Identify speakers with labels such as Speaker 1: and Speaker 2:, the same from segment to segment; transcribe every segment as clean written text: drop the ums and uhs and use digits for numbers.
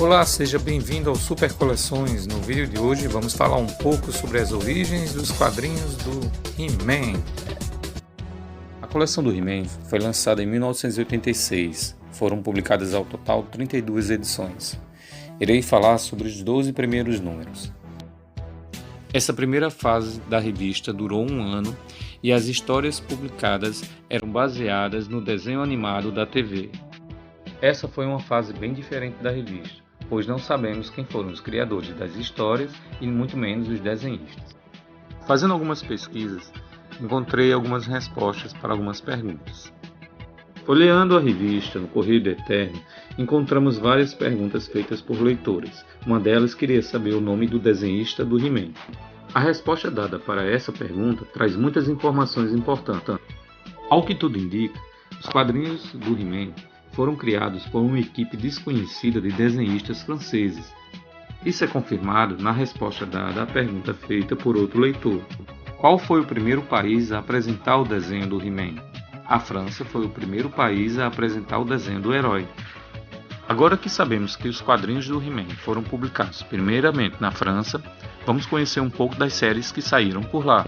Speaker 1: Olá, seja bem-vindo ao Super Coleções. No vídeo de hoje vamos falar um pouco sobre as origens dos quadrinhos do He-Man. A coleção do He-Man foi lançada em 1986. Foram publicadas ao total 32 edições. Irei falar sobre os 12 primeiros números. Essa primeira fase da revista durou um ano e as histórias publicadas eram baseadas no desenho animado da TV. Essa foi uma fase bem diferente da revista, pois não sabemos quem foram os criadores das histórias e muito menos os desenhistas. Fazendo algumas pesquisas, encontrei algumas respostas para algumas perguntas. Folheando a revista no Correio do Eterno, encontramos várias perguntas feitas por leitores. Uma delas queria saber o nome do desenhista do He-Man. A resposta dada para essa pergunta traz muitas informações importantes. Ao que tudo indica, os quadrinhos do He-Man foram criados por uma equipe desconhecida de desenhistas franceses. Isso é confirmado na resposta dada à pergunta feita por outro leitor. Qual foi o primeiro país a apresentar o desenho do He-Man? A França foi o primeiro país a apresentar o desenho do herói. Agora que sabemos que os quadrinhos do He-Man foram publicados primeiramente na França, vamos conhecer um pouco das séries que saíram por lá.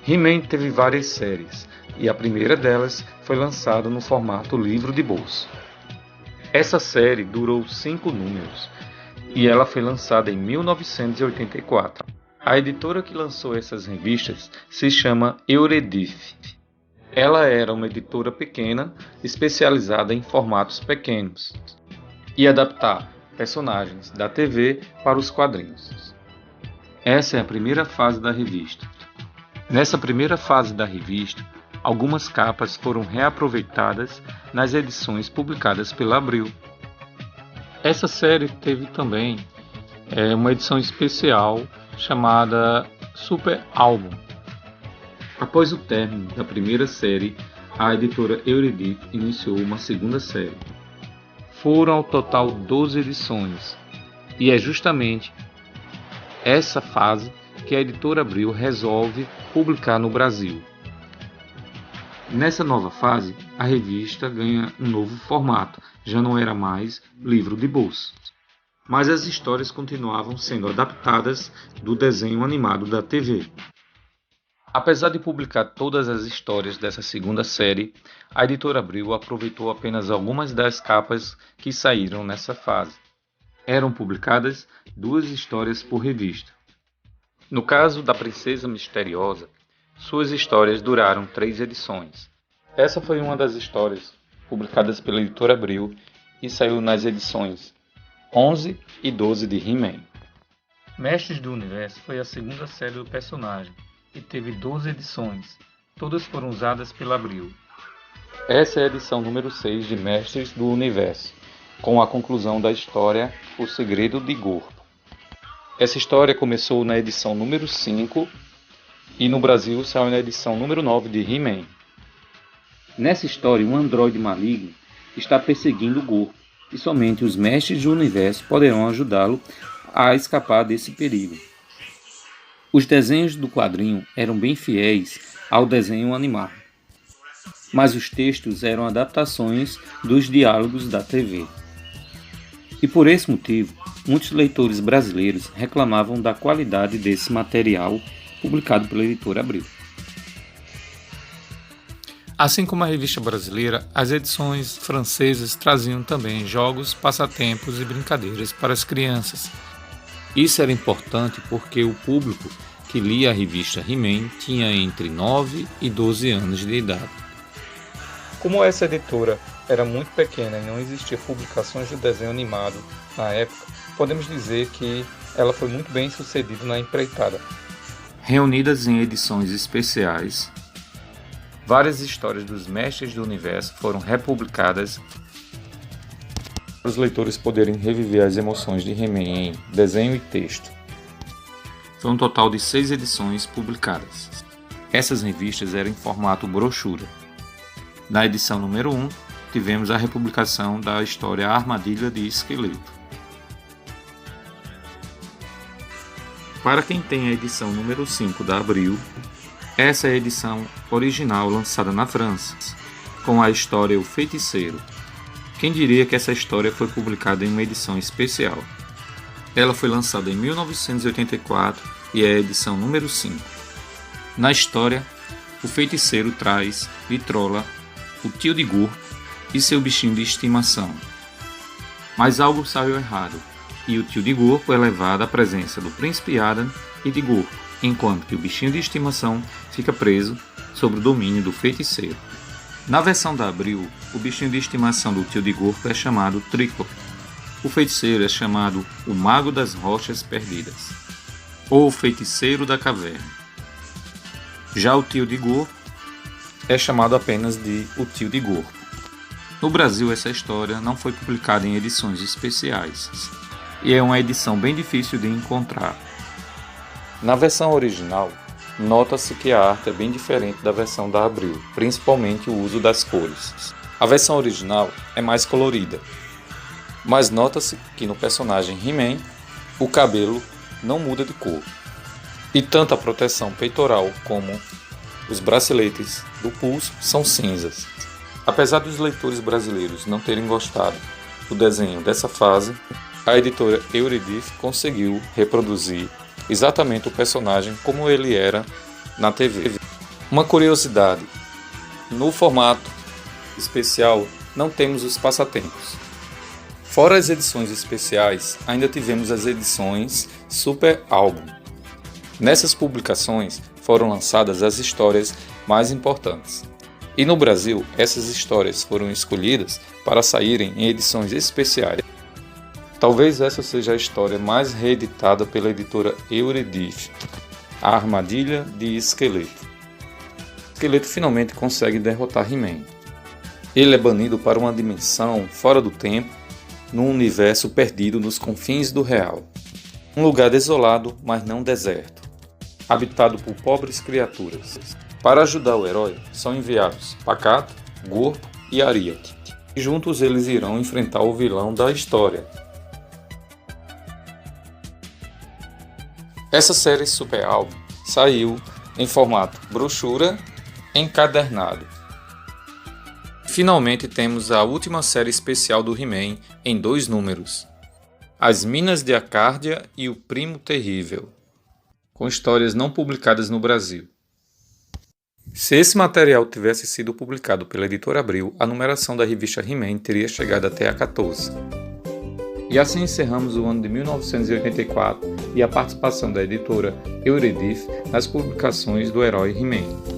Speaker 1: He-Man teve várias séries, e a primeira delas foi lançada no formato livro de bolso. Essa série durou 5 números, e ela foi lançada em 1984. A editora que lançou essas revistas se chama Eurydice. Ela era uma editora pequena, especializada em formatos pequenos, e adaptar personagens da TV para os quadrinhos. Essa é a primeira fase da revista. Nessa primeira fase da revista, algumas capas foram reaproveitadas nas edições publicadas pela Abril. Essa série teve também uma edição especial chamada Super Álbum. Após o término da primeira série, a editora Eurydice iniciou uma segunda série. Foram ao total 12 edições, e é justamente essa fase que a editora Abril resolve publicar no Brasil. Nessa nova fase, a revista ganha um novo formato, já não era mais livro de bolso. Mas as histórias continuavam sendo adaptadas do desenho animado da TV. Apesar de publicar todas as histórias dessa segunda série, a editora Abril aproveitou apenas algumas das capas que saíram nessa fase. Eram publicadas 2 histórias por revista. No caso da Princesa Misteriosa, suas histórias duraram 3 edições. Essa foi uma das histórias publicadas pela editora Abril e saiu nas edições 11 e 12 de He-Man. Mestres do Universo foi a segunda série do personagem e teve 12 edições. Todas foram usadas pela Abril. Essa é a edição número 6 de Mestres do Universo, com a conclusão da história O Segredo de Gorpo. Essa história começou na edição número 5 e no Brasil saiu na edição número 9 de He-Man. Nessa história, um androide maligno está perseguindo o Gorpo e somente os Mestres do Universo poderão ajudá-lo a escapar desse perigo. Os desenhos do quadrinho eram bem fiéis ao desenho animado, mas os textos eram adaptações dos diálogos da TV. E por esse motivo, muitos leitores brasileiros reclamavam da qualidade desse material publicado pela editora Abril. Assim como a revista brasileira, as edições francesas traziam também jogos, passatempos e brincadeiras para as crianças. Isso era importante porque o público que lia a revista He-Man tinha entre 9 e 12 anos de idade. Como essa editora era muito pequena e não existia publicações de desenho animado na época, podemos dizer que ela foi muito bem sucedida na empreitada. Reunidas em edições especiais, várias histórias dos Mestres do Universo foram republicadas para os leitores poderem reviver as emoções de He-Man em desenho e texto. Foi um total de 6 edições publicadas. Essas revistas eram em formato brochura. Na edição número 1, tivemos a republicação da história Armadilha de Esqueleto. Para quem tem a edição número 5 da Abril, essa é a edição original lançada na França, com a história O Feiticeiro. Quem diria que essa história foi publicada em uma edição especial? Ela foi lançada em 1984 e é a edição número 5. Na história, o feiticeiro traz Vitrola, o tio de Gurpo e seu bichinho de estimação. Mas algo saiu errado, e o tio de Gurpo é levado à presença do príncipe Adam e de Gurpo, enquanto que o bichinho de estimação fica preso sob o domínio do feiticeiro. Na versão da Abril, o bichinho de estimação do tio de Gurpo é chamado Tríclope. O feiticeiro é chamado o Mago das Rochas Perdidas, ou o Feiticeiro da Caverna. Já o tio de Gurpo é chamado apenas de o tio de Gurpo. No Brasil, essa história não foi publicada em edições especiais, e é uma edição bem difícil de encontrar. Na versão original, nota-se que a arte é bem diferente da versão da Abril, principalmente o uso das cores. A versão original é mais colorida, mas nota-se que no personagem He-Man, o cabelo não muda de cor. E tanto a proteção peitoral como os braceletes do pulso são cinzas. Apesar dos leitores brasileiros não terem gostado do desenho dessa fase, a editora Eurydice conseguiu reproduzir exatamente o personagem como ele era na TV. Uma curiosidade: no formato especial não temos os passatempos. Fora as edições especiais, ainda tivemos as edições Super Álbum. Nessas publicações foram lançadas as histórias mais importantes. E no Brasil, essas histórias foram escolhidas para saírem em edições especiais. Talvez essa seja a história mais reeditada pela editora Eurydice, A Armadilha de Esqueleto. Esqueleto finalmente consegue derrotar He-Man. Ele é banido para uma dimensão fora do tempo, num universo perdido nos confins do real. Um lugar desolado, mas não deserto, habitado por pobres criaturas. Para ajudar o herói, são enviados Pacato, Gurpo e Ariete. E juntos eles irão enfrentar o vilão da história. Essa série Super Álbum saiu em formato brochura encadernado. Finalmente temos a última série especial do He-Man em 2 números, As Minas de Acárdia e o Primo Terrível, com histórias não publicadas no Brasil. Se esse material tivesse sido publicado pela editora Abril, a numeração da revista He-Man teria chegado até a 14. E assim encerramos o ano de 1984 e a participação da editora Eurydice nas publicações do herói He-Man.